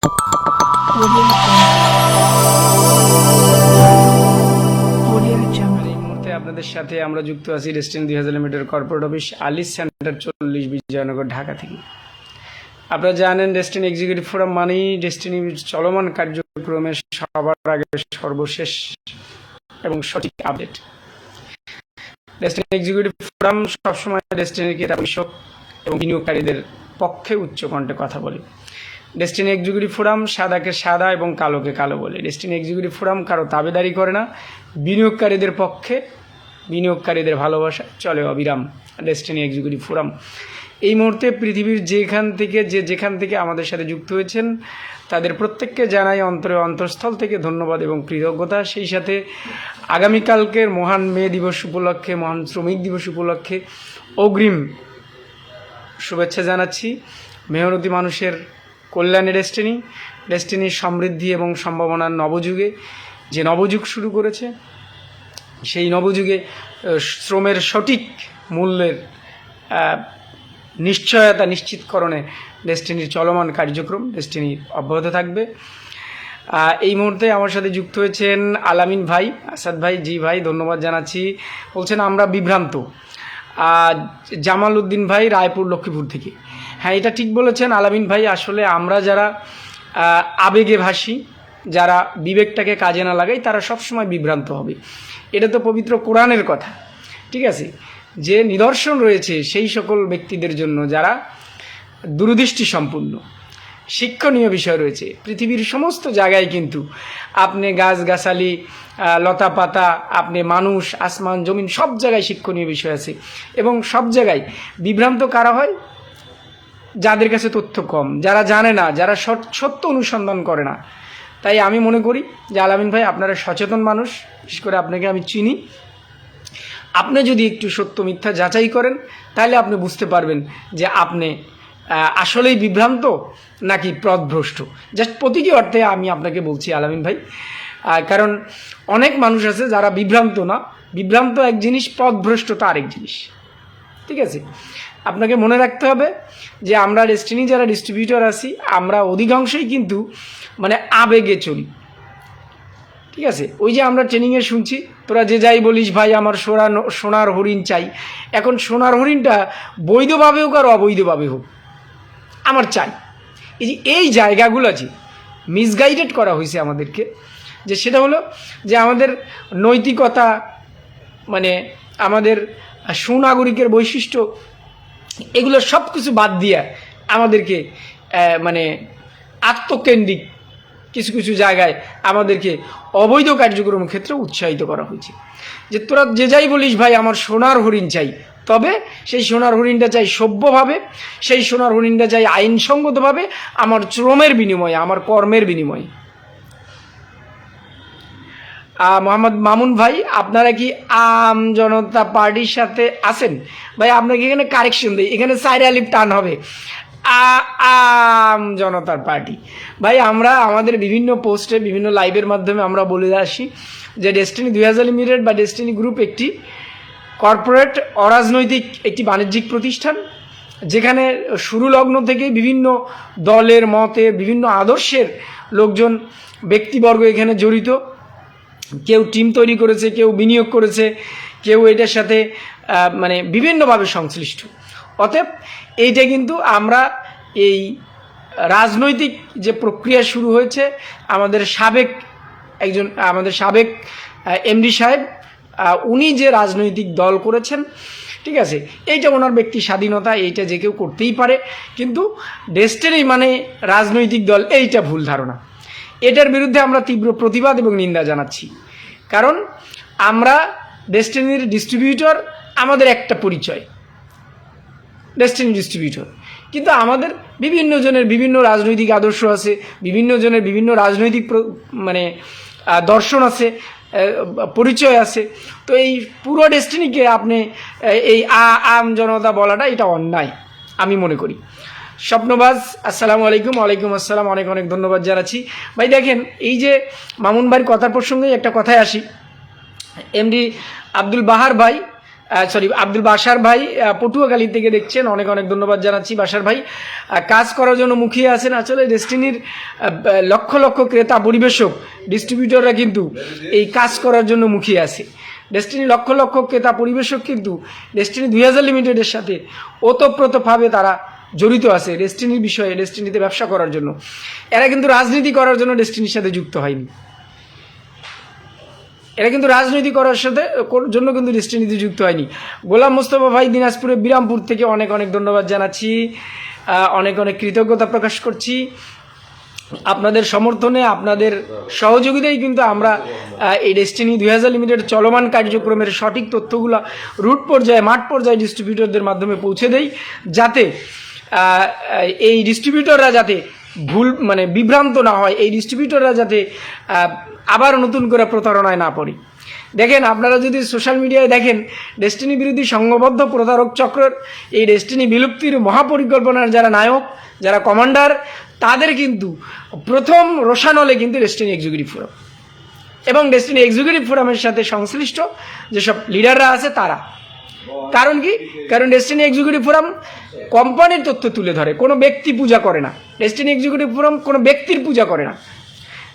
এই মুহূর্তে আপনাদের সাথে আমরা যুক্ত আছি Destiny 2000 limited corporate office Alice centre 40 Bijoynagar Dhaka থেকে। আপনারা জানেন ডেস্টিনি এক্সিকিউটিভ ফোরাম মানেই ডেস্টিনির চলমান কার্যক্রমের সবার আগে সর্বশেষ এবং সঠিক আপডেট। ডেস্টিনি এক্সিকিউটিভ ফোরাম সবসময় ডেস্টিনির কৃষক এবং বিনিয়োগকারীদের পক্ষে উচ্চ কণ্ঠে কথা বলে। ডেস্টিনি এক্সিকিউটিভ ফোরাম সাদাকে সাদা এবং কালোকে কালো বলে। ডেস্টিনি এক্সিকিউটিভ ফোরাম কারো তাবেদারি করে না, বিনিয়োগকারীদের পক্ষে, বিনিয়োগকারীদের ভালোবাসা চলে অবিরাম। ডেস্টিনি এক্সিকিউটিভ ফোরাম এই মুহূর্তে পৃথিবীর যেখান থেকে আমাদের সাথে যুক্ত হয়েছেন তাদের প্রত্যেককে জানাই অন্তরস্থল থেকে ধন্যবাদ এবং কৃতজ্ঞতা। সেই সাথে আগামীকালকের মহান মে দিবস উপলক্ষে, মহান শ্রমিক দিবস উপলক্ষে অগ্রিম শুভেচ্ছা জানাচ্ছি। মেহনতি মানুষের কল্যাণে ডেস্টিনির সমৃদ্ধি এবং সম্ভাবনার নবযুগে যে নবযুগ শুরু করেছে, সেই নবযুগে শ্রমের সঠিক মূল্যের নিশ্চয়তা নিশ্চিতকরণে ডেস্টিনির চলমান কার্যক্রম ডেস্টিনি অব্যাহত থাকবে। এই মুহূর্তে আমার সাথে যুক্ত হয়েছেন আলামিন ভাই, আসাদ ভাই। জি ভাই, ধন্যবাদ জানাচ্ছি। বলছেন আমরা বিভ্রান্ত। জামাল উদ্দিন ভাই, রায়পুর লক্ষ্মীপুর থেকে। হ্যাঁ, এটা ঠিক বলেছেন আলামিন ভাই। আসলে আমরা যারা আবেগে ভাসি, যারা বিবেকটাকে কাজে না লাগাই, তারা সবসময় বিভ্রান্ত হবে। এটা তো পবিত্র কোরআনের কথা, ঠিক আছে? যে নিদর্শন রয়েছে সেই সকল ব্যক্তিদের জন্য যারা দূরদৃষ্টি সম্পন্ন। শিক্ষণীয় বিষয় রয়েছে পৃথিবীর সমস্ত জায়গায়, কিন্তু আপনি গাছগাছালি, লতা পাতা, আপনি মানুষ, আসমান জমিন, সব জায়গায় শিক্ষণীয় বিষয় আছে। এবং সব জায়গায় বিভ্রান্ত কারা হয়? যাদের কাছে তথ্য কম, যারা জানে না, যারা সত্য অনুসন্ধান করে না। তাই আমি মনে করি যে আলামিন ভাই আপনারা সচেতন মানুষ, বিশেষ করে আপনাকে আমি চিনি। আপনি যদি একটু সত্য মিথ্যা যাচাই করেন তাহলে আপনি বুঝতে পারবেন যে আপনি আসলেই বিভ্রান্ত নাকি পথভ্রষ্ট। জাস্ট প্রতিটি অর্থে আমি আপনাকে বলছি আলামিন ভাই, কারণ অনেক মানুষ আছে যারা বিভ্রান্ত না। বিভ্রান্ত এক জিনিস, পথভ্রষ্টতা আরেক জিনিস, ঠিক আছে? আপনাকে মনে রাখতে হবে যে আমরা ডেস্টিনি যারা ডিস্ট্রিবিউটর আছি, আমরা অধিকাংশই কিন্তু মানে আবেগে চলি, ঠিক আছে? ওই যে আমরা ট্রেনিংয়ে শুনছি, তোরা যে যাই বলিস ভাই আমার সোনার হরিণ চাই। এখন সোনার হরিণটা বৈধভাবে হোক আর অবৈধভাবে হোক, আমার চাই। এই জায়গাগুলো যে মিসগাইডেড করা হয়েছে আমাদেরকে, যে সেটা হলো যে আমাদের নৈতিকতা, মানে আমাদের সুনাগরিকের বৈশিষ্ট্য, এগুলো সব কিছু বাদ দিয়ে আমাদেরকে মানে আত্মকেন্দ্রিক কিছু কিছু জায়গায় আমাদেরকে অবৈধ কার্যক্রমের ক্ষেত্রে উৎসাহিত করা হয়েছে। যে তোরা যে যাই বলিস ভাই আমার সোনার হরিণ চাই, তবে সেই সোনার হরিণটা চাই সভ্যভাবে, সেই সোনার হরিণটা চাই আইনসঙ্গতভাবে, আমার শ্রমের বিনিময়ে, আমার কর্মের বিনিময়ে। মোহাম্মদ মামুন ভাই, আপনারা কি আম জনতা পার্টির সাথে আছেন? ভাই আপনাকে এখানে কারেকশন দিই, এখানে সাইড আলিফ টান হবে। আম জনতার পার্টি। ভাই আমরা আমাদের বিভিন্ন পোস্টে, বিভিন্ন লাইভের মাধ্যমে আমরা বলে আসি যে ডেস্টিনি 2000 লিমিটেড বা ডেস্টিনি গ্রুপ একটি কর্পোরেট অরাজনৈতিক একটি বাণিজ্যিক প্রতিষ্ঠান, যেখানে শুরু লগ্ন থেকে বিভিন্ন দলের মতে, বিভিন্ন আদর্শের লোকজন, ব্যক্তিবর্গ এখানে জড়িত। কেউ টিম তৈরি করেছে, কেউ বিনিয়োগ করেছে, কেউ এটার সাথে মানে বিভিন্নভাবে সংশ্লিষ্ট। অতএব এইটা কিন্তু আমরা এই রাজনৈতিক যে প্রক্রিয়া শুরু হয়েছে, আমাদের সাবেক এমডি সাহেব, উনি যে রাজনৈতিক দল করেছেন, ঠিক আছে, এইটা ওনার ব্যক্তি স্বাধীনতা, এইটা যে কেউ করতেই পারে। কিন্তু ডেস্টিনি মানে রাজনৈতিক দল, এইটা ভুল ধারণা। এটার বিরুদ্ধে আমরা তীব্র প্রতিবাদ এবং নিন্দা জানাচ্ছি। কারণ আমরা ডেস্টিনির ডিস্ট্রিবিউটর, আমাদের একটা পরিচয় ডেস্টিনি ডিস্ট্রিবিউটর, কিন্তু আমাদের বিভিন্ন জনের বিভিন্ন রাজনৈতিক আদর্শ আছে, বিভিন্ন জনের বিভিন্ন রাজনৈতিক মানে দর্শন আছে, পরিচয় আছে। তো এই পুরো ডেস্টিনিকে আপনি এই আম জনতা বলাটা এটা অন্যায় আমি মনে করি। স্বপ্নবাজ, আসসালামু আলাইকুম। ওয়ালাইকুম আসসালাম, অনেক অনেক ধন্যবাদ জানাচ্ছি। ভাই দেখেন, এই যে মামুন ভাইয়ের কথার প্রসঙ্গে একটা কথায় আসি। এমডি আব্দুল বাহার ভাই সরি আব্দুল বাসার ভাই পটুয়াখালী থেকে দেখছেন, অনেক অনেক ধন্যবাদ জানাচ্ছি বাসার ভাই। কাজ করার জন্য মুখিয়ে আছেন। আসলে ডেস্টিনির লক্ষ লক্ষ ক্রেতা পরিবেশক ডিস্ট্রিবিউটররা কিন্তু এই কাজ করার জন্য মুখিয়ে আছে। ডেস্টিনি লক্ষ লক্ষ ক্রেতা পরিবেশক কিন্তু ডেস্টিনি 2000 লিমিটেডের সাথে ওতপ্রোতভাবে তারা জড়িত আছে ডেস্টিনির বিষয়ে, ডেস্টিনিতে ব্যবসা করার জন্য। এরা কিন্তু রাজনীতি করার জন্য ডেস্টিনির সাথে যুক্ত হয়নি, এরা কিন্তু রাজনীতি করার জন্য কিন্তু ডেস্টিনিতে যুক্ত হয়নি। গোলাম মোস্তফা ভাই দিনাজপুরের বিরামপুর থেকে অনেক অনেক ধন্যবাদ জানাচ্ছি, অনেক অনেক কৃতজ্ঞতা প্রকাশ করছি। আপনাদের সমর্থনে, আপনাদের সহযোগিতায় কিন্তু আমরা এই ডেস্টিনি 2000 লিমিটেড চলমান কার্যক্রমের সঠিক তথ্যগুলো রুট পর্যায়ে, মাঠ পর্যায়ে ডিস্ট্রিবিউটরদের মাধ্যমে পৌঁছে দেই, যাতে এই ডিস্ট্রিবিউটররা যাতে বিভ্রান্ত না হয়, এই ডিস্ট্রিবিউটররা যাতে আবার নতুন করে প্রতারণায় না পড়ে। দেখেন, আপনারা যদি সোশ্যাল মিডিয়ায় দেখেন, ডেস্টিনি বিরোধী সংঘবদ্ধ প্রতারক চক্রের এই ডেস্টিনি বিলুপ্তির মহাপরিকল্পনার যারা নায়ক, যারা কমান্ডার, তাদের কিন্তু প্রথম রোশানলে কিন্তু ডেস্টিনি এক্সিকিউটিভ ফোরাম এবং ডেস্টিনি এক্সিকিউটিভ ফোরামের সাথে সংশ্লিষ্ট যেসব লিডাররা আছে তারা। কারণ কি? কারণ ডেস্টিনি এক্সিকিউটিভ ফোরাম কোম্পানির তথ্য তুলে ধরে, কোনো ব্যক্তি পূজা করে না। ডেস্টিনি এক্সিকিউটিভ ফোরাম কোনো ব্যক্তির পূজা করে না।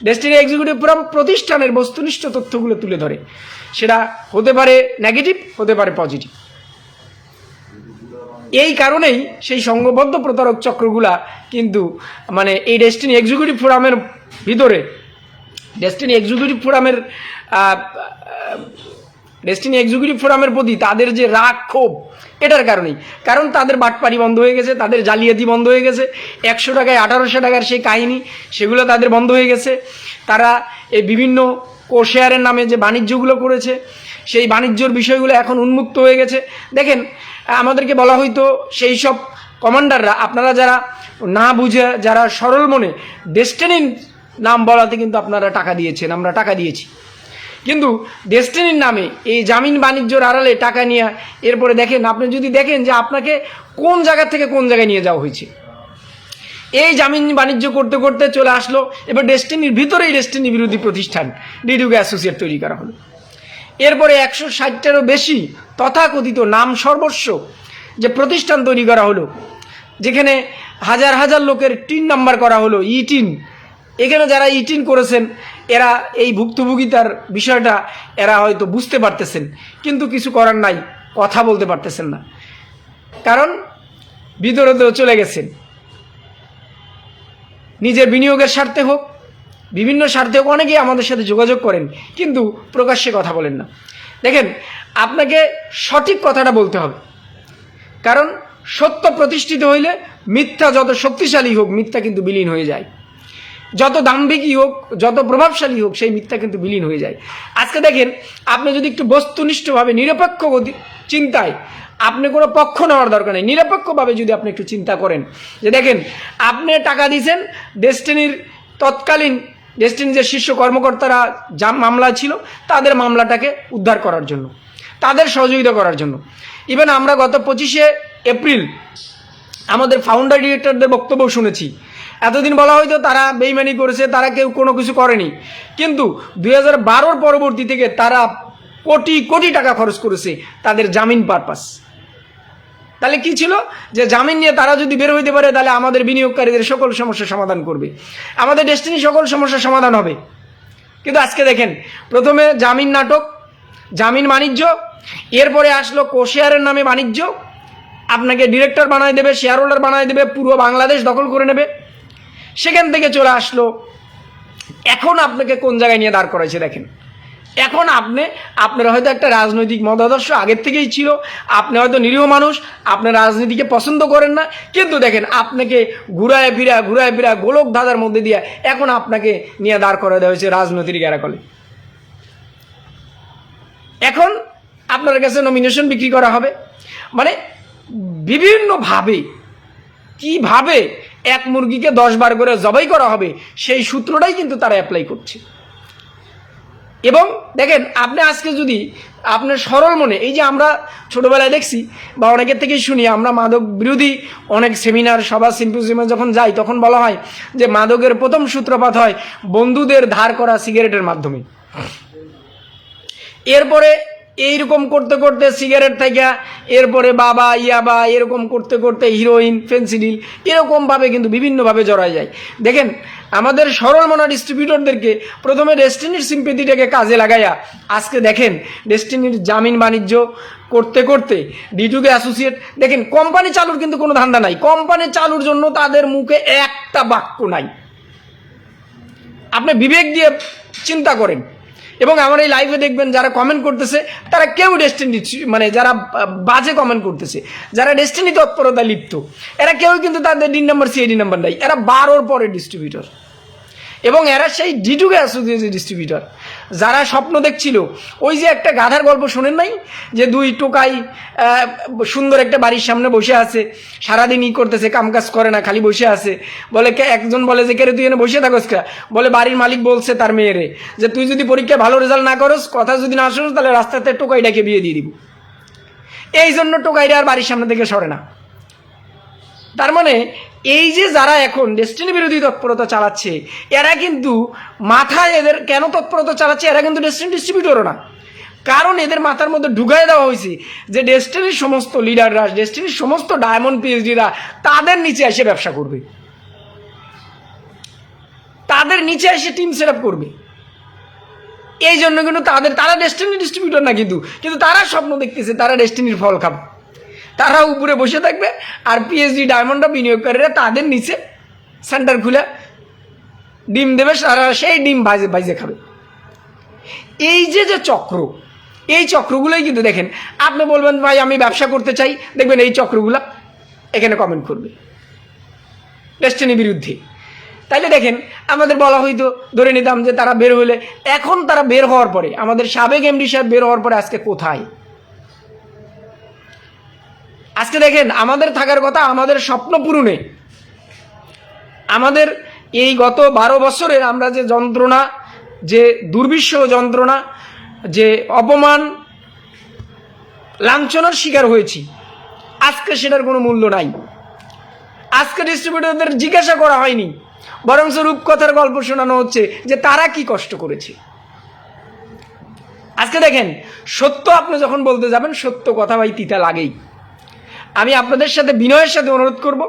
ডেস্টিনি এক্সিকিউটিভ ফোরাম প্রতিষ্ঠানের বস্তুনিষ্ঠ তথ্যগুলো তুলে ধরে, সেটা হতে পারে নেগেটিভ, হতে পারে পজিটিভ। এই কারণেই সেই সংঘবদ্ধ প্রতারক চক্রগুলা কিন্তু এই ডেস্টিনি এক্সিকিউটিভ ফোরামের ভিতরে, ডেস্টিনি এক্সিকিউটিভ ফোরামের প্রতি তাদের যে রাগ ক্ষোভ, এটার কারণেই। কারণ তাদের বাটপাড়ি বন্ধ হয়ে গেছে, তাদের জালিয়াতি বন্ধ হয়ে গেছে, 100 টাকায় 1800 টাকার সেই কাহিনী, সেগুলো তাদের বন্ধ হয়ে গেছে। তারা এই বিভিন্ন কোশেয়ারের নামে যে বাণিজ্যগুলো করেছে, সেই বাণিজ্যর বিষয়গুলো এখন উন্মুক্ত হয়ে গেছে। দেখেন, আমাদেরকে বলা হয়তো সেই সব কমান্ডাররা, আপনারা যারা না বুঝে, যারা সরল মনে ডেস্টিনির নাম বলাতে কিন্তু আপনারা টাকা দিয়েছেন, আমরা টাকা দিয়েছি। কিন্তু ডেস্টিনির নামে এই জামিন বাণিজ্যর আড়ালে টাকা নিয়ে এরপরে দেখেন, আপনি যদি দেখেন যে আপনাকে কোন জায়গা থেকে কোন জায়গায় নিয়ে যাওয়া হয়েছে। এই জামিন বাণিজ্য করতে করতে চলে আসলো এবার ডেস্টিনির ভিতরেই ডেস্টিনি বিরোধী প্রতিষ্ঠান ডিডিউকে অ্যাসোসিয়েট তৈরি করা হলো। এরপরে 160টারও বেশি তথাকথিত নাম সর্বস্ব যে প্রতিষ্ঠান তৈরি করা হলো, যেখানে হাজার হাজার লোকের টিন নাম্বার করা হলো, টিন। এখানে যারা টিন করেছেন এরা এই ভুক্তভোগিতার বিষয়টা এরা হয়তো বুঝতে পারতেছেন, কিন্তু কিছু করার নাই, কথা বলতে পারতেছেন না, কারণ ভিতরে তো চলে গেছেন। নিজের বিনিয়োগের স্বার্থে হোক, বিভিন্ন স্বার্থে হোক, অনেকেই আমাদের সাথে যোগাযোগ করেন কিন্তু প্রকাশ্যে কথা বলেন না। দেখেন, আপনাকে সঠিক কথাটা বলতে হবে, কারণ সত্য প্রতিষ্ঠিত হইলে মিথ্যা যত শক্তিশালী হোক, মিথ্যা কিন্তু বিলীন হয়ে যায়। যত দাম্ভিকই হোক, যত প্রভাবশালী হোক, সেই মিথ্যা কিন্তু বিলীন হয়ে যায়। আজকে দেখেন, আপনি যদি একটু বস্তুনিষ্ঠভাবে নিরপেক্ষ চিন্তায়, আপনি কোনো পক্ষ নেওয়ার দরকার নেই, নিরপেক্ষভাবে যদি আপনি একটু চিন্তা করেন যে দেখেন, আপনি টাকা দিয়েছেন ডেস্টিনির তৎকালীন ডেস্টিনির যে শীর্ষ কর্মকর্তারা যা মামলা ছিল তাদের মামলাটাকে উদ্ধার করার জন্য, তাদের সহযোগিতা করার জন্য। ইভেন আমরা গত 25শে এপ্রিল আমাদের ফাউন্ডার ডিরেক্টরদের বক্তব্য শুনেছি। এতদিন বলা হয়তো তারা বেইমানি করেছে, তারা কেউ কোনো কিছু করেনি, কিন্তু 2012 পরবর্তী থেকে তারা কোটি কোটি টাকা খরচ করেছে তাদের জামিন পারপাস। তাহলে কি ছিল যে জামিন নিয়ে তারা যদি বের হইতে পারে, তাহলে আমাদের বিনিয়োগকারীদের সকল সমস্যার সমাধান করবে, আমাদের ডেস্টিনি সকল সমস্যার সমাধান হবে। কিন্তু আজকে দেখেন, প্রথমে জামিন নাটক, জামিন বাণিজ্য, এরপরে আসলো কোশেয়ারের নামে বাণিজ্য, আপনাকে ডিরেক্টর বানায় দেবে, শেয়ার হোল্ডার বানায় দেবে, পুরো বাংলাদেশ দখল করে নেবে। সেখান থেকে চলে আসলো এখন আপনাকে কোন জায়গায় নিয়ে দাঁড় করাইছে দেখেন। এখন আপনার হয়তো একটা রাজনৈতিক মতাদর্শ আগের থেকেই ছিল, আপনি হয়তো নিরীহ মানুষ, আপনার রাজনীতিকে পছন্দ করেন না, কিন্তু দেখেন আপনাকে ঘুরায় ফিরা গোলক ধাঁধার মধ্যে দিয়ে এখন আপনাকে নিয়ে দাঁড় করে দেওয়া হয়েছে রাজনৈতিক গ্যারাকলে। এখন আপনার কাছে নমিনেশন বিক্রি করা হবে, বিভিন্নভাবে কিভাবে এক মুরগিকে 10 বার করে জবাই করা হবে, সেই সূত্রটাই কিন্তু তারা অ্যাপ্লাই করছে। এবং দেখেন, আপনি আজকে যদি আপনার সরল মনে, এই যে আমরা ছোটবেলায় দেখছি বা অনেকের থেকেই শুনি, আমরা মাদক বিরোধী অনেক সেমিনার, সভা, সিম্পোজিয়ামে যখন যাই, তখন বলা হয় যে মাদকের প্রথম সূত্রপাত হয় বন্ধুদের ধার করা সিগারেটের মাধ্যমে। এরপরে এইরকম করতে করতে সিগারেট থেকে এরপরে বাবা ইয়াবা এরকম করতে করতে হিরোইন ফেন্সিডিল এরকমভাবে কিন্তু বিভিন্নভাবে জড়ায় যায়। দেখেন আমাদের সরল মনা ডিস্ট্রিবিউটরদেরকে প্রথমে ডেস্টিনির সিম্পেথিটাকে কাজে লাগাইয়া আজকে দেখেন ডেস্টিনির জামিন বাণিজ্য করতে করতে ডিটুকে অ্যাসোসিয়েট, দেখেন কোম্পানি চালুর কিন্তু কোনো ধান্দা নাই, কোম্পানি চালুর জন্য তাদের মুখে একটা বাক্য নাই। আপনি বিবেক দিয়ে চিন্তা করেন এবং আমার এই লাইভে দেখবেন যারা কমেন্ট করতেছে তারা কেউ ডেস্টিনি মানে যারা বাজে কমেন্ট করতেছে, যারা ডেস্টিনি তৎপরতা লিপ্ত, এরা কেউ কিন্তু তাদের ডিন নাম্বার সিআইডি নাম্বার নাই, এরা 12 পরে ডিস্ট্রিবিউটর এবং এরা সেই ডিটুকে অ্যাসোসিয়েটেড ডিস্ট্রিবিউটর। যারা স্বপ্ন দেখছিল, ওই যে একটা গাধার গল্প শোনেন নাই, যে দুই টোকাই সুন্দর একটা বাড়ির সামনে বসে আছে, সারাদিন ই করতেছে, কামকাজ করে না, খালি বসে আছে। বলে একজন বলে যে কেরে তুই এনে বসে থাকস কা? বলে বাড়ির মালিক বলছে তার মেয়েরে যে তুই যদি পরীক্ষায় ভালো রেজাল্ট না করস, কথা যদি না শোনস, তাহলে রাস্তাতে টোকাইটাকে বিয়ে দিয়ে দিব। এই জন্য টোকাইটা আর বাড়ির সামনে থেকে সরে না। তার মানে এই যে যারা এখন ডেস্টিনি বিরোধী তৎপরতা চালাচ্ছে, এরা কিন্তু মাথায় এদের কেন তৎপরতা চালাচ্ছে, এরা কিন্তু ডেস্টিনি ডিস্ট্রিবিউটরও না। কারণ এদের মাথার মধ্যে ঢুকাই দেওয়া হয়েছে যে ডেস্টিনির সমস্ত লিডাররা, ডেস্টিনির সমস্ত ডায়মন্ড পিএইচডিরা তাদের নিচে এসে ব্যবসা করবে, তাদের নিচে এসে টিম সেট আপ করবে। এই জন্য কিন্তু তারা ডেস্টিনি ডিস্ট্রিবিউটর না, কিন্তু তারা স্বপ্ন দেখতেছে তারা ডেস্টিনির ফল খাবে, তারা উপরে বসে থাকবে আর পিএইচডি ডায়মন্ডরা বিনিয়োগকারীরা তাদের নিচে সেন্টার খুলে ডিম দেবে, তারা সেই ডিম ভাইজে খাবে। এই যে চক্র, এই চক্রগুলোই কিন্তু দেখেন, আপনি বলবেন ভাই আমি ব্যবসা করতে চাই, দেখবেন এই চক্রগুলা এখানে কমেন্ট করবে ডেস্টিনি বিরুদ্ধে। তাইলে দেখেন আমাদের বলা হইতো, ধরে নিতাম যে তারা বের হলে, এখন তারা বের হওয়ার পরে, আমাদের সাবেক এমডি সাহেব বের হওয়ার পরে আজকে কোথায়? আজকে দেখেন আমাদের থাকার কথা, আমাদের স্বপ্ন পূরণে, আমাদের এই গত 12 বছরের আমরা যে যন্ত্রণা, যে দুর্বিষহ যন্ত্রণা, যে অপমান লাঞ্ছনার শিকার হয়েছি, আজকে সেটার কোনো মূল্য নাই। আজকে ডিস্ট্রিবিউটরদের জিজ্ঞাসা করা হয়নি, বরং রূপকথার গল্প শোনানো হচ্ছে যে তারা কি কষ্ট করেছে। আজকে দেখেন সত্য আপনি যখন বলতে যাবেন, সত্য কথা ভাই তিতা লাগেই। আমি আপনাদের সাথে বিনয়ের সাথে অনুরোধ করব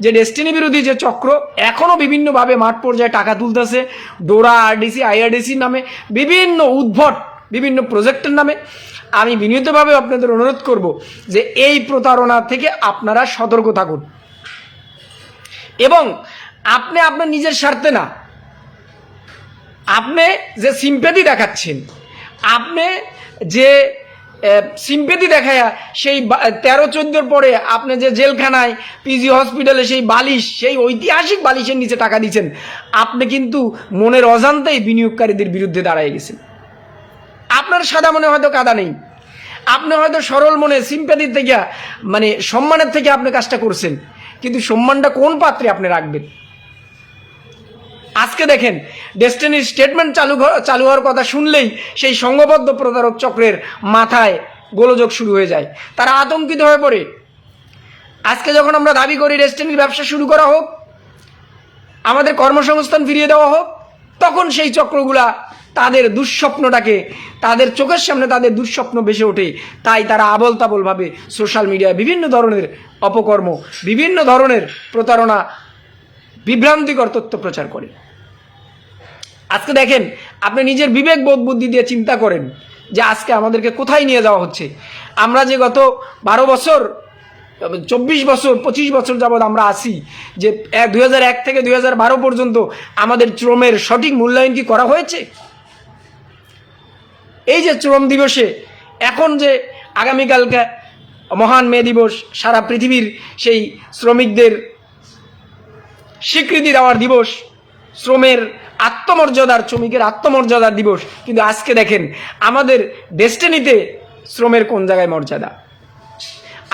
যে ডেস্টিনি বিরোধী যে চক্র এখনও বিভিন্নভাবে মাঠ পর্যায়ে টাকা তুলতেছে, ডোরা, আরডিসি, আইআরডিসির নামে, বিভিন্ন উদ্ভট বিভিন্ন প্রজেক্টের নামে, আমি বিনীতভাবে আপনাদের অনুরোধ করব যে এই প্রতারণা থেকে আপনারা সতর্ক থাকুন এবং আপনি আপনার নিজের স্বার্থে না, আপনি যে সিম্প্যাথি দেখাচ্ছেন, আপনি যে সিম্পেথি দেখায়া সেই 13-14 পরে আপনি যে জেলখানায় পিজি হসপিটালে সেই বালিশ, সেই ঐতিহাসিক বালিশের নিচে টাকা দিচ্ছেন, আপনি কিন্তু মনের অজান্তেই বিনিয়োগকারীদের বিরুদ্ধে দাঁড়ায় গেছেন। আপনার সাদা মনে হয়তো কাদা নেই, আপনি হয়তো সরল মনে সিম্পেথির থেকে মানে সম্মানের থেকে আপনি কাজটা করছেন, কিন্তু সম্মানটা কোন পাত্রে আপনি রাখবেন? আজকে দেখেন ডেস্টিনির স্টেটমেন্ট চালু হওয়ার কথা শুনলেই সেই সংঘবদ্ধ প্রতারক চক্রের মাথায় গোলযোগ শুরু হয়ে যায়, তারা আতঙ্কিত হয়ে পড়ে। আজকে যখন আমরা দাবি করি ডেস্টিনির ব্যবসা শুরু করা হোক, আমাদের কর্মসংস্থান ফিরিয়ে দেওয়া হোক, তখন সেই চক্রগুলা তাদের দুঃস্বপ্নটাকে, তাদের চোখের সামনে তাদের দুঃস্বপ্ন ভেসে ওঠে, তাই তারা আবল তাবলভাবে সোশ্যাল মিডিয়ায় বিভিন্ন ধরনের অপকর্ম, বিভিন্ন ধরনের প্রতারণা, বিভ্রান্তিকর তথ্য প্রচার করে। আজকে দেখেন আপনি নিজের বিবেক বোধ বুদ্ধি দিয়ে চিন্তা করেন যে আজকে আমাদেরকে কোথায় নিয়ে যাওয়া হচ্ছে। আমরা যে গত 12 বছর, 24 বছর, 25 বছর যাবৎ আমরা আছি, যে 2001 থেকে 2012 পর্যন্ত আমাদের শ্রমের সঠিক মূল্যায়ন কি করা হয়েছে? এই যে শ্রম দিবসে, এখন যে আগামীকালকে মহান মে দিবস, সারা পৃথিবীর সেই শ্রমিকদের স্বীকৃতি দেওয়ার দিবস, শ্রমের আত্মমর্যাদার, শ্রমিকের আত্মমর্যাদার দিবস, কিন্তু আজকে দেখেন আমাদের ডেস্টিনিতে শ্রমের কোন জায়গায় মর্যাদা?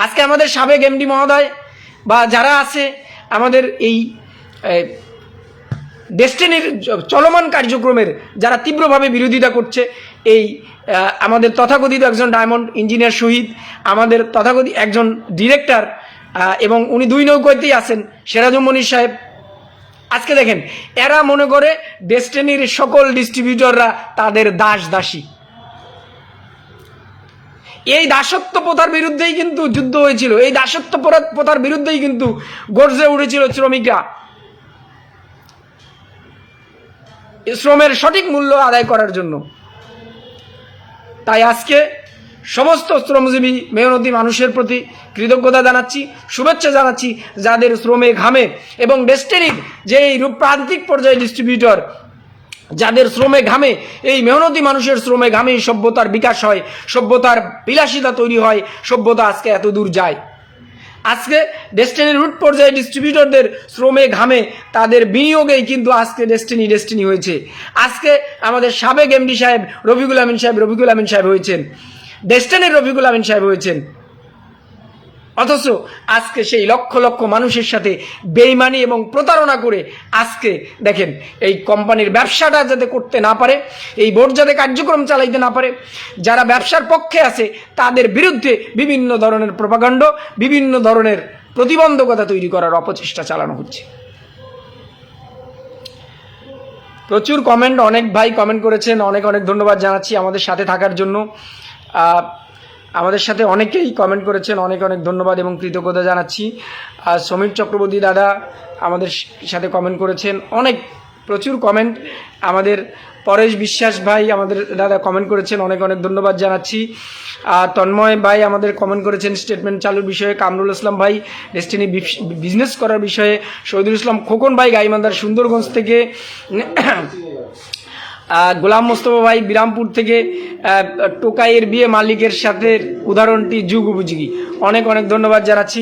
আজকে আমাদের সাবেক এমডি মহোদয় বা যারা আছে আমাদের এই ডেস্টিনির চলমান কার্যক্রমের যারা তীব্রভাবে বিরোধিতা করছে, এই আমাদের তথাকথিত একজন ডায়মন্ড ইঞ্জিনিয়ার শহীদ, আমাদের তথাকথিত একজন ডিরেক্টর, এবং উনি 2 নৌকোতেই আছেন, সিরাজুম মনির সাহেব। আজকে দেখেন এরা মনে করে ডেস্টিনির সকল ডিস্ট্রিবিউটররা তাদের দাস দাসী। এই দাসত্ব প্রথার বিরুদ্ধেই কিন্তু যুদ্ধ হয়েছিল, এই দাসত্ব প্রথার বিরুদ্ধেই কিন্তু গর্জে উঠেছিল শ্রমিকরা শ্রমের সঠিক মূল্য আদায় করার জন্য। তাই আজকে সমস্ত শ্রমজীবী মেহনতি মানুষের প্রতি কৃতজ্ঞতা জানাচ্ছি, শুভেচ্ছা জানাচ্ছি, যাদের শ্রমে ঘামে এবং ডেস্টিনির যে এই প্রান্তিক পর্যায়ে ডিস্ট্রিবিউটর, যাদের শ্রমে ঘামে, এই মেহনতি মানুষের শ্রমে ঘামে সভ্যতার বিকাশ হয়, সভ্যতার বিলাসিতা তৈরি হয়, সভ্যতা আজকে এত দূর যায়। আজকে ডেস্টিনির রুট পর্যায়ে ডিস্ট্রিবিউটরদের শ্রমে ঘামে তাদের বিনিয়োগেই কিন্তু আজকে ডেস্টিনি হয়েছে। আজকে আমাদের সাবেক এমডি সাহেব রফিকুল আমিন সাহেব হয়েছেন, ডেস্টিনির রফিকুল আমিন সাহেব হয়েছেন। অথচ আজকে সেই লক্ষ লক্ষ মানুষের সাথে বেইমানি এবং প্রতারণা করে আজকে দেখেন এই কোম্পানির ব্যবসাটা যাতে করতে না পারে, এই বোর্ড যাতে কার্যক্রম চালাইতে না পারে, যারা ব্যবসার পক্ষে আছে তাদের বিরুদ্ধে বিভিন্ন ধরনের প্রোপাগান্ড, বিভিন্ন ধরনের প্রতিবন্ধকতা তৈরি করার অপচেষ্টা চালানো হচ্ছে। প্রচুর কমেন্ট, অনেক ভাই কমেন্ট করেছেন, অনেক ধন্যবাদ জানাচ্ছি আমাদের সাথে থাকার জন্য। আমাদের সাথে অনেকেই কমেন্ট করেছেন, অনেক ধন্যবাদ এবং কৃতজ্ঞতা জানাচ্ছি। আর সমীর চক্রবর্তী দাদা আমাদের সাথে কমেন্ট করেছেন, প্রচুর কমেন্ট। আমাদের পরেশ বিশ্বাস ভাই আমাদের দাদা কমেন্ট করেছেন, অনেক ধন্যবাদ জানাচ্ছি। তন্ময় ভাই আমাদের কমেন্ট করেছেন স্টেটমেন্ট চালুর বিষয়ে, কামরুল ইসলাম ভাই ডেস্টিনি বিজনেস করার বিষয়ে, শহীদুল ইসলাম খোকন ভাই গাইবান্ধার সুন্দরগঞ্জ থেকে, গোলাম মোস্তফা ভাই বিরামপুর থেকে, টোকাইয়ের বিয়ে মালিকের সাথে উদাহরণটি যুগ উপযোগী, অনেক ধন্যবাদ জানাচ্ছি।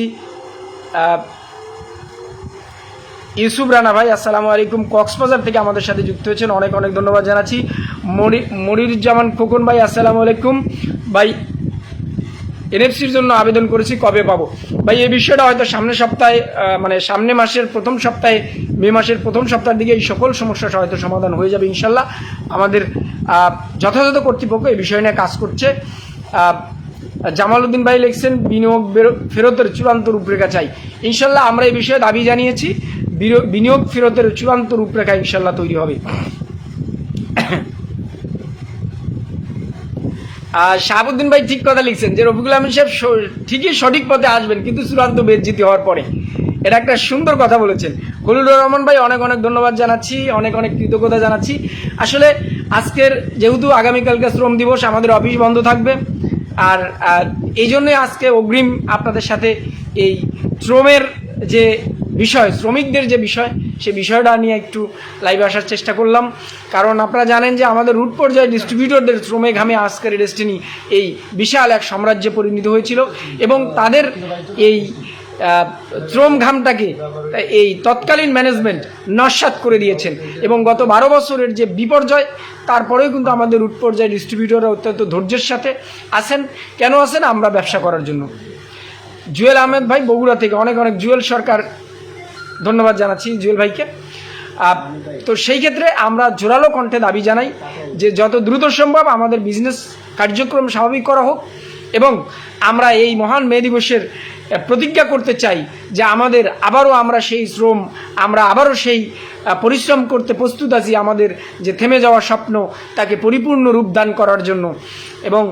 ইউসুফ রানা ভাই আসসালামু আলাইকুম, কক্সবাজার থেকে আমাদের সাথে যুক্ত হয়েছেন, অনেক ধন্যবাদ জানাচ্ছি। মনিরুজ্জামান খোকন ভাই আসসালামু আলাইকুম ভাই, এনএফসির জন্য আবেদন করেছি, কবে পাবো ভাই? এই বিষয়টা হয়তো সামনের সপ্তাহে, সামনে মাসের প্রথম সপ্তাহে, মে মাসের প্রথম সপ্তাহের দিকে এই সকল সমস্যা হয়তো সমাধান হয়ে যাবে ইনশাল্লাহ। আমাদের যথাযথ কর্তৃপক্ষ এই বিষয় নিয়ে কাজ করছে। জামাল উদ্দিন ভাই লিখছেন বিনিয়োগ ফেরতের চূড়ান্ত রূপরেখা চাই। ইনশাল্লাহ আমরা এই বিষয়ে দাবি জানিয়েছি, বিনিয়োগ ফেরতের চূড়ান্ত রূপরেখা ইনশাল্লাহ তৈরি হবে। শাহাবুদ্দিন ভাই ঠিক কথা লিখছেন যে রফিকুল আমিন সাহেব ঠিকই সঠিক পথে আসবেন, কিন্তু চূড়ান্ত বেজ্জিতি হওয়ার পরে। এটা একটা সুন্দর কথা বলেছেন। খলিলুর রহমান ভাই অনেক ধন্যবাদ জানাচ্ছি, অনেক কৃতজ্ঞতা জানাচ্ছি। আসলে আজকের যেহেতু আগামীকালকে শ্রম দিবস, আমাদের অফিস বন্ধ থাকবে, আর এই জন্যই আজকে অগ্রিম আপনাদের সাথে এই শ্রমের যে বিষয়, শ্রমিকদের যে বিষয়, সে বিষয়টা নিয়ে একটু লাইভে আসার চেষ্টা করলাম। কারণ আপনারা জানেন যে আমাদের রুট পর্যায়ে ডিস্ট্রিবিউটরদের শ্রমে ঘামে আজকের ডেস্টিনি এই বিশাল এক সাম্রাজ্যে পরিণত হয়েছিল এবং তাদের এই শ্রম ঘামটাকে এই তৎকালীন ম্যানেজমেন্ট নস্যাৎ করে দিয়েছেন এবং গত 12 বছরের যে বিপর্যয়, তারপরেও কিন্তু আমাদের রুট পর্যায়ে ডিস্ট্রিবিউটররা অত্যন্ত ধৈর্যের সাথে আছেন। কেন আছেন? আমরা ব্যবসা করার জন্য। জুয়েল আহমেদ ভাই বগুড়া থেকে, অনেক জুয়েল সরকার ধন্যবাদ জানাচ্ছি জুয়েল ভাইকে। তো সেই ক্ষেত্রে আমরা জোরালো কণ্ঠে দাবি জানাই যে যত দ্রুত সম্ভব আমাদের বিজনেস কার্যক্রম স্বাভাবিক করা হোক এবং আমরা এই মহান মে দিবসের প্রতিজ্ঞা করতে চাই যে আমরা সেই শ্রম, আমরা আবারও সেই পরিশ্রম করতে প্রস্তুত আছি, আমাদের যে থেমে যাওয়া স্বপ্ন তাকে পরিপূর্ণ রূপদান করার জন্য এবং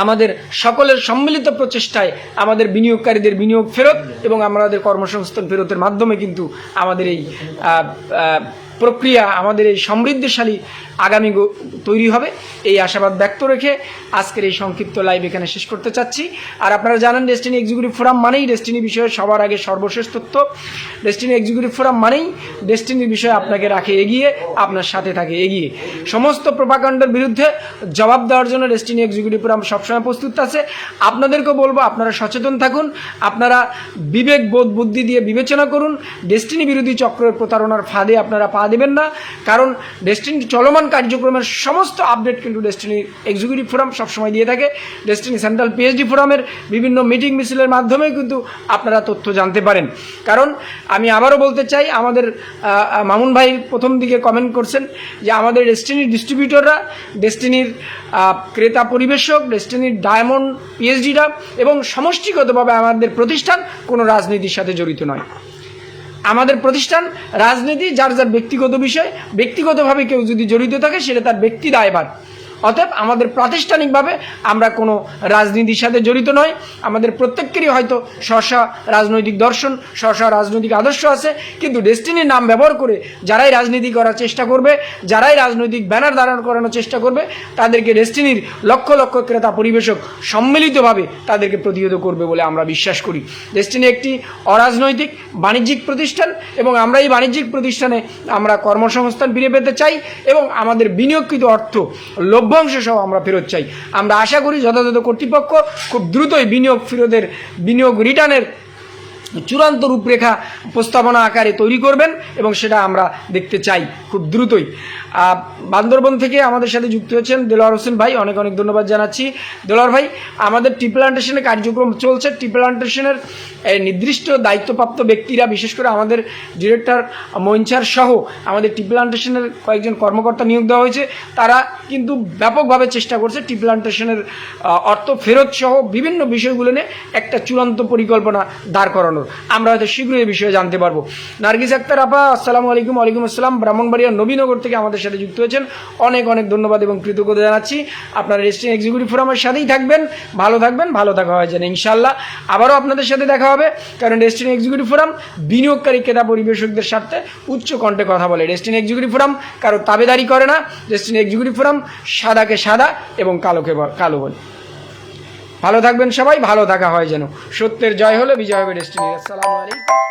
আমাদের সকলের সম্মিলিত প্রচেষ্টায় আমাদের বিনিয়োগকারীদের বিনিয়োগ ফেরত এবং আমাদের কর্মসংস্থান ফেরতের মাধ্যমে কিন্তু আমাদের এই প্রক্রিয়া, আমাদের এই সমৃদ্ধশালী আগামী তৈরি হবে, এই আশাবাদ ব্যক্ত রেখে আজকের এই সংক্ষিপ্ত লাইভ এখানে শেষ করতে চাচ্ছি। আর আপনারা জানেন ডেস্টিনি এক্সিকিউটিভ ফোরাম মানেই ডেস্টিনি বিষয়ে সবার আগে সর্বশেষ তথ্য। ডেস্টিনি এক্সিকিউটিভ ফোরাম মানেই ডেস্টিনির বিষয়ে আপনাকে রাখে এগিয়ে, আপনার সাথে থাকে এগিয়ে। সমস্ত প্রোপাগান্ডার বিরুদ্ধে জবাব দেওয়ার জন্য ডেস্টিনি এক্সিকিউটিভ ফোরাম সবসময় প্রস্তুত আছে। আপনাদেরকেও বলবো আপনারা সচেতন থাকুন, আপনারা বিবেক বোধ বুদ্ধি দিয়ে বিবেচনা করুন, ডেস্টিনি বিরোধী চক্রের প্রতারণার ফাঁদে আপনারা পা দেবেন না। কারণ ডেস্টিনি চলমান কার্যক্রমের সমস্ত আপডেট কিন্তু ডেস্টিনি এক্সিকিউটিভ ফোরাম সবসময় দিয়ে থাকে। ডেস্টিনি সেন্ট্রাল পিএইচডি ফোরামের বিভিন্ন মিটিং মিছিলের মাধ্যমে কিন্তু আপনারা তথ্য জানতে পারেন। কারণ আমি আবারও বলতে চাই, আমাদের মামুন ভাই প্রথম দিকে কমেন্ট করছেন যে আমাদের ডেস্টিনির ডিস্ট্রিবিউটররা, ডেস্টিনির ক্রেতা পরিবেশক, ডেস্টিনির ডায়মন্ড পিএইচডিরা এবং সমষ্টিগতভাবে আমাদের প্রতিষ্ঠান কোনো রাজনীতির সাথে জড়িত নয়। আমাদের প্রতিষ্ঠান রাজনীতি যার যার ব্যক্তিগত বিষয়, ব্যক্তিগতভাবে কেউ যদি জড়িত থাকে সেটা তার ব্যক্তি দায়ভার। অতএব আমাদের প্রাতিষ্ঠানিকভাবে আমরা কোনো রাজনীতির সাথে জড়িত নয়। আমাদের প্রত্যেকেরই হয়তো স্ব রাজনৈতিক দর্শন, স্ব রাজনৈতিক আদর্শ আছে, কিন্তু ডেস্টিনির নাম ব্যবহার করে যারাই রাজনীতি করার চেষ্টা করবে, যারাই রাজনৈতিক ব্যানার ধারণ করানোর চেষ্টা করবে, তাদেরকে ডেস্টিনির লক্ষ লক্ষ ক্রেতা পরিবেশক সম্মিলিতভাবে তাদেরকে প্রতিহত করবে বলে আমরা বিশ্বাস করি। ডেস্টিনি একটি অরাজনৈতিক বাণিজ্যিক প্রতিষ্ঠান এবং আমরা এই বাণিজ্যিক প্রতিষ্ঠানে আমরা কর্মসংস্থান ফিরে পেতে চাই এবং আমাদের বিনিয়োগকৃত অর্থ লভ্যাংশ সহ আমরা ফেরত চাই। আমরা আশা করি যথাযথ কর্তৃপক্ষ খুব দ্রুতই বিনিয়োগ রিটার্নের চূড়ান্ত রূপরেখা প্রস্তাবনা আকারে তৈরি করবেন এবং সেটা আমরা দেখতে চাই খুব দ্রুতই। বান্দরবন থেকে আমাদের সাথে যুক্ত হয়েছেন দেলোয়ার হোসেন ভাই, অনেক অনেক ধন্যবাদ জানাচ্ছি। দেলোয়ার ভাই, আমাদের টি প্লান্টেশনের কার্যক্রম চলছে। টি প্লান্টেশনের নির্দিষ্ট দায়িত্বপ্রাপ্ত ব্যক্তিরা, বিশেষ করে আমাদের ডিরেক্টর মইনচার সহ আমাদের টি প্লান্টেশনের কয়েকজন কর্মকর্তা নিয়োগ দেওয়া হয়েছে। তারা কিন্তু ব্যাপকভাবে চেষ্টা করছে টি প্লান্টেশনের অর্থ ফেরত সহ বিভিন্ন বিষয়গুলো নিয়ে একটা চূড়ান্ত পরিকল্পনা দাঁড় করানোর। আমরা হয়তো শীঘ্রই এই বিষয়ে জানতে পারবো। নার্গিস আক্তার আপা, আসসালামু আলাইকুম। ওয়ালাইকুম আসসালাম। ব্রাহ্মণবাড়িয়া নবীনগর থেকে আমাদের সাথে যুক্ত হয়েছেন, অনেক অনেক ধন্যবাদ এবং কৃতজ্ঞতা জানাচ্ছি। আপনারা ডেস্টিনি এক্সিকিউটিভ ফোরামের সাথেই থাকবেন, ভালো থাকবেন, ভালো থাকা হয় যেন ইনশাল্লাহ আবারও আপনাদের সাথে দেখা হবে। কারণ ডেস্টিনি এক্সিকিউটিভ ফোরাম বিনিয়োগকারী ক্রেতা পরিবেশকদের স্বার্থে উচ্চ কণ্ঠে কথা বলে। ডেস্টিনি এক্সিকিউটিভ ফোরাম কারো তাবেদারি করে না। ডেস্টিনি এক্সিকিউটিভ ফোরাম সাদাকে সাদা এবং কালোকে কালো বলে। ভালো থাকবেন সবাই, ভালো থাকা হয় যেন। সত্যের জয় হলে বিজয় হবে ডেস্টিনির। আসসালামু আলাইকুম।